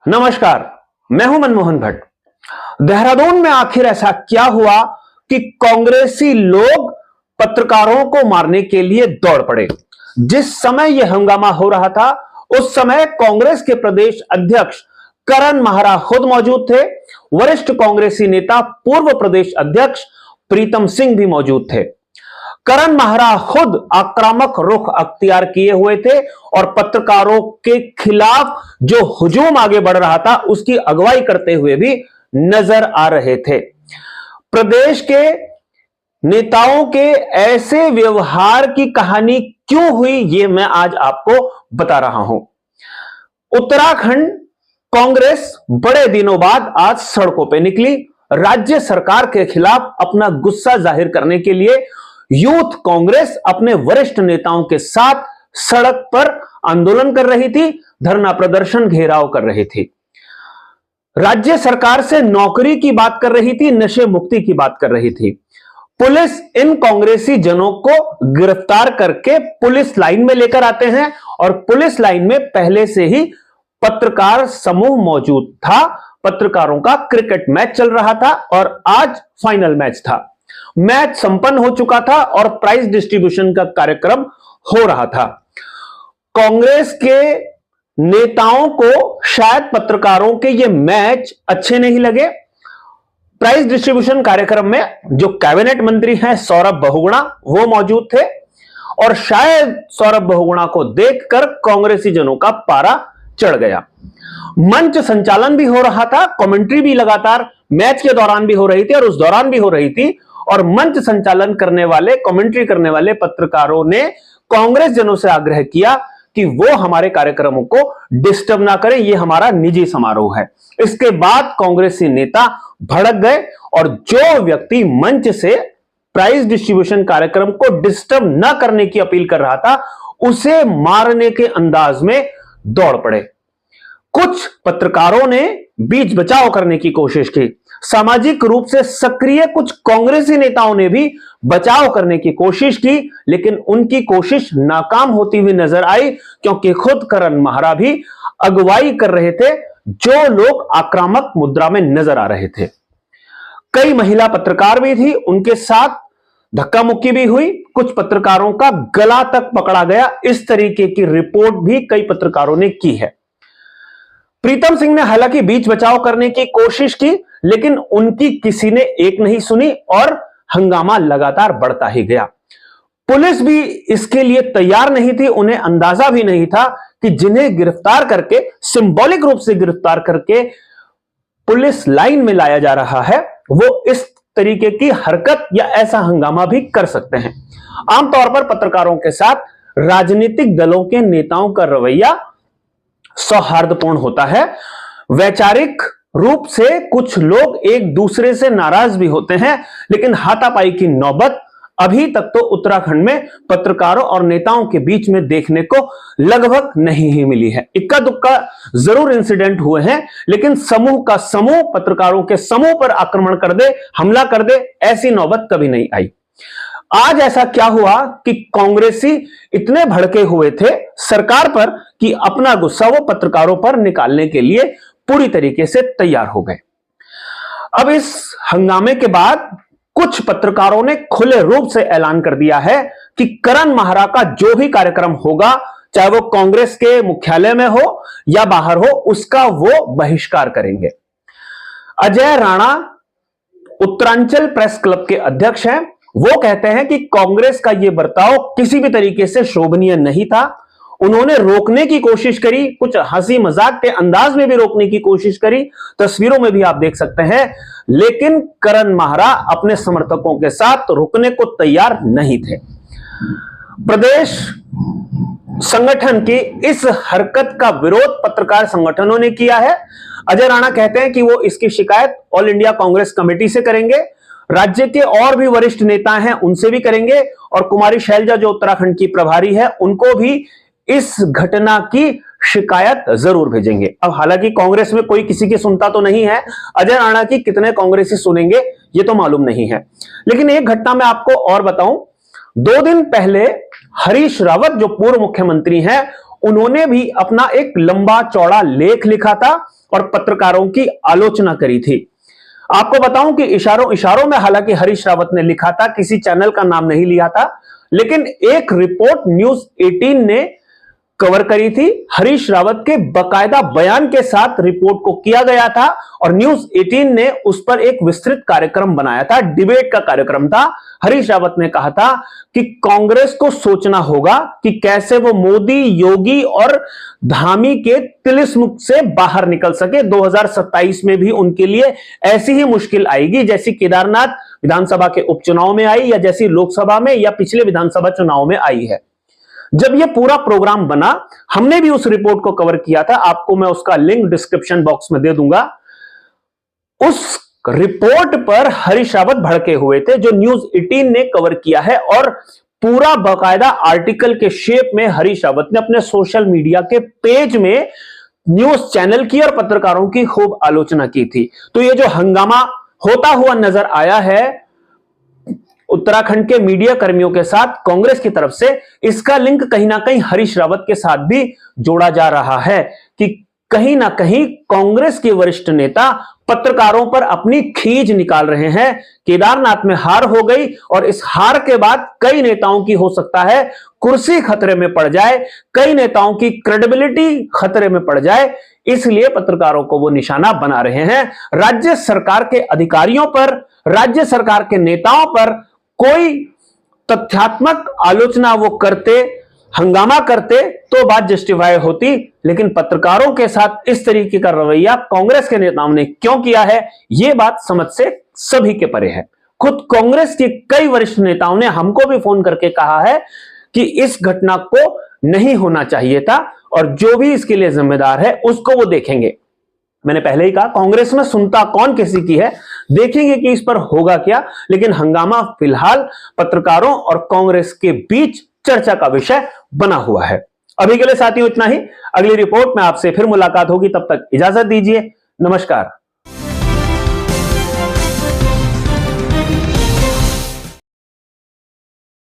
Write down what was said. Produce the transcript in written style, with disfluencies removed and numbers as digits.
नमस्कार, मैं हूं मनमोहन भट्ट। देहरादून में आखिर ऐसा क्या हुआ कि कांग्रेसी लोग पत्रकारों को मारने के लिए दौड़ पड़े। जिस समय यह हंगामा हो रहा था उस समय कांग्रेस के प्रदेश अध्यक्ष करण माहरा खुद मौजूद थे। वरिष्ठ कांग्रेसी नेता पूर्व प्रदेश अध्यक्ष प्रीतम सिंह भी मौजूद थे। करण माहरा खुद आक्रामक रुख अख्तियार किए हुए थे और पत्रकारों के खिलाफ जो हुजूम आगे बढ़ रहा था उसकी अगुवाई करते हुए भी नजर आ रहे थे। प्रदेश के नेताओं के ऐसे व्यवहार की कहानी क्यों हुई, यह मैं आज आपको बता रहा हूं। उत्तराखंड कांग्रेस बड़े दिनों बाद आज सड़कों पर निकली। राज्य सरकार के खिलाफ अपना गुस्सा जाहिर करने के लिए यूथ कांग्रेस अपने वरिष्ठ नेताओं के साथ सड़क पर आंदोलन कर रही थी, धरना प्रदर्शन घेराव कर रही थी। राज्य सरकार से नौकरी की बात कर रही थी, नशे मुक्ति की बात कर रही थी। पुलिस इन कांग्रेसी जनों को गिरफ्तार करके पुलिस लाइन में लेकर आते हैं और पुलिस लाइन में पहले से ही पत्रकार समूह मौजूद था। पत्रकारों का क्रिकेट मैच चल रहा था और आज फाइनल मैच था। मैच संपन्न हो चुका था और प्राइज डिस्ट्रीब्यूशन का कार्यक्रम हो रहा था। कांग्रेस के नेताओं को शायद पत्रकारों के ये मैच अच्छे नहीं लगे। प्राइज डिस्ट्रीब्यूशन कार्यक्रम में जो कैबिनेट मंत्री हैं सौरभ बहुगुणा वो मौजूद थे और शायद सौरभ बहुगुणा को देखकर कांग्रेसी जनों का पारा चढ़ गया। मंच संचालन भी हो रहा था, कमेंट्री भी लगातार मैच के दौरान भी हो रही थी और उस दौरान भी हो रही थी और मंच संचालन करने वाले, कमेंट्री करने वाले पत्रकारों ने कांग्रेस जनों से आग्रह किया कि वो हमारे कार्यक्रमों को डिस्टर्ब ना करें, ये हमारा निजी समारोह है। इसके बाद कांग्रेसी नेता भड़क गए और जो व्यक्ति मंच से प्राइज डिस्ट्रीब्यूशन कार्यक्रम को डिस्टर्ब ना करने की अपील कर रहा था उसे मारने के अंदाज में दौड़ पड़े। कुछ पत्रकारों ने बीच बचाव करने की कोशिश की। सामाजिक रूप से सक्रिय कुछ कांग्रेसी नेताओं ने भी बचाव करने की कोशिश की, लेकिन उनकी कोशिश नाकाम होती हुई नजर आई क्योंकि खुद करण माहरा भी अगुवाई कर रहे थे जो लोग आक्रामक मुद्रा में नजर आ रहे थे। कई महिला पत्रकार भी थी, उनके साथ धक्का मुक्की भी हुई। कुछ पत्रकारों का गला तक पकड़ा गया, इस तरीके की रिपोर्ट भी कई पत्रकारों ने की है। प्रीतम सिंह ने हालांकि बीच बचाव करने की कोशिश की, लेकिन उनकी किसी ने एक नहीं सुनी और हंगामा लगातार बढ़ता ही गया। पुलिस भी इसके लिए तैयार नहीं थी। उन्हें अंदाजा भी नहीं था कि जिन्हें गिरफ्तार करके, सिंबॉलिक रूप से गिरफ्तार करके पुलिस लाइन में लाया जा रहा है, वो इस तरीके की हरकत या ऐसा हंगामा भी कर सकते हैं। आमतौर पर पत्रकारों के साथ राजनीतिक दलों के नेताओं का रवैया सौहार्दपूर्ण होता है। वैचारिक रूप से कुछ लोग एक दूसरे से नाराज भी होते हैं, लेकिन हाथापाई की नौबत अभी तक तो उत्तराखंड में पत्रकारों और नेताओं के बीच में देखने को लगभग नहीं ही मिली है। इक्का दुक्का जरूर इंसिडेंट हुए हैं, लेकिन समूह का समूह पत्रकारों के समूह पर आक्रमण कर दे, हमला कर दे, ऐसी नौबत कभी नहीं आई। आज ऐसा क्या हुआ कि कांग्रेसी इतने भड़के हुए थे सरकार पर कि अपना गुस्सा वो पत्रकारों पर निकालने के लिए पूरी तरीके से तैयार हो गए। अब इस हंगामे के बाद कुछ पत्रकारों ने खुले रूप से ऐलान कर दिया है कि करण माहरा का जो भी कार्यक्रम होगा, चाहे वो कांग्रेस के मुख्यालय में हो या बाहर हो, उसका वो बहिष्कार करेंगे। अजय राणा उत्तरांचल प्रेस क्लब के अध्यक्ष हैं। वो कहते हैं कि कांग्रेस का यह बर्ताव किसी भी तरीके से शोभनीय नहीं था। उन्होंने रोकने की कोशिश करी, कुछ हंसी मजाक के अंदाज में भी रोकने की कोशिश करी, तस्वीरों में भी आप देख सकते हैं, लेकिन करण माहरा अपने समर्थकों के साथ रुकने को तैयार नहीं थे। प्रदेश संगठन की इस हरकत का विरोध पत्रकार संगठनों ने किया है। अजय राणा कहते हैं कि वो इसकी शिकायत ऑल इंडिया कांग्रेस कमेटी से करेंगे, राज्य के और भी वरिष्ठ नेता हैं उनसे भी करेंगे और कुमारी शैलजा जो उत्तराखंड की प्रभारी है उनको भी इस घटना की शिकायत जरूर भेजेंगे। अब हालांकि कांग्रेस में कोई किसी की सुनता तो नहीं है, अजय राणा की कितने कांग्रेसी सुनेंगे ये तो मालूम नहीं है। लेकिन एक घटना मैं आपको और बताऊं, 2 दिन पहले हरीश रावत जो पूर्व मुख्यमंत्री हैं, उन्होंने भी अपना एक लंबा चौड़ा लेख लिखा था और पत्रकारों की आलोचना करी थी। आपको बताऊं कि इशारों इशारों में हालांकि हरीश रावत ने लिखा था, किसी चैनल का नाम नहीं लिया था, लेकिन एक रिपोर्ट न्यूज 18 ने कवर करी थी। हरीश रावत के बकायदा बयान के साथ रिपोर्ट को किया गया था और न्यूज 18 ने उस पर एक विस्तृत कार्यक्रम बनाया था, डिबेट का कार्यक्रम था। हरीश रावत ने कहा था कि कांग्रेस को सोचना होगा कि कैसे वो मोदी, योगी और धामी के तिलिस्म से बाहर निकल सके। 2027 में भी उनके लिए ऐसी ही मुश्किल आएगी जैसी केदारनाथ विधानसभा के उपचुनाव में आई या जैसी लोकसभा में या पिछले विधानसभा चुनाव में आई है। जब यह पूरा प्रोग्राम बना, हमने भी उस रिपोर्ट को कवर किया था, आपको मैं उसका लिंक डिस्क्रिप्शन बॉक्स में दे दूंगा। उस रिपोर्ट पर हरीश रावत भड़के हुए थे, जो न्यूज 18 ने कवर किया है, और पूरा बाकायदा आर्टिकल के शेप में हरीश रावत ने अपने सोशल मीडिया के पेज में न्यूज चैनल की और पत्रकारों की खूब आलोचना की थी। तो ये जो हंगामा होता हुआ नजर आया है उत्तराखंड के मीडिया कर्मियों के साथ कांग्रेस की तरफ से, इसका लिंक कहीं ना कहीं हरीश रावत के साथ भी जोड़ा जा रहा है कि कहीं ना कहीं कांग्रेस के वरिष्ठ नेता पत्रकारों पर अपनी खींच निकाल रहे हैं। केदारनाथ में हार हो गई और इस हार के बाद कई नेताओं की हो सकता है कुर्सी खतरे में पड़ जाए, कई नेताओं की क्रेडिबिलिटी खतरे में पड़ जाए, इसलिए पत्रकारों को वो निशाना बना रहे हैं। राज्य सरकार के अधिकारियों पर, राज्य सरकार के नेताओं पर कोई तथ्यात्मक आलोचना वो करते, हंगामा करते तो बात जस्टिफाई होती, लेकिन पत्रकारों के साथ इस तरीके का रवैया कांग्रेस के नेताओं ने क्यों किया है, यह बात समझ से सभी के परे है। खुद कांग्रेस के कई वरिष्ठ नेताओं ने हमको भी फोन करके कहा है कि इस घटना को नहीं होना चाहिए था और जो भी इसके लिए जिम्मेदार है उसको वो देखेंगे। मैंने पहले ही कहा, कांग्रेस में सुनता कौन किसी की है, देखेंगे कि इस पर होगा क्या, लेकिन हंगामा फिलहाल पत्रकारों और कांग्रेस के बीच चर्चा का विषय बना हुआ है। अभी के लिए साथियों इतना ही। अगली रिपोर्ट में आपसे फिर मुलाकात होगी, तब तक इजाजत दीजिए। नमस्कार।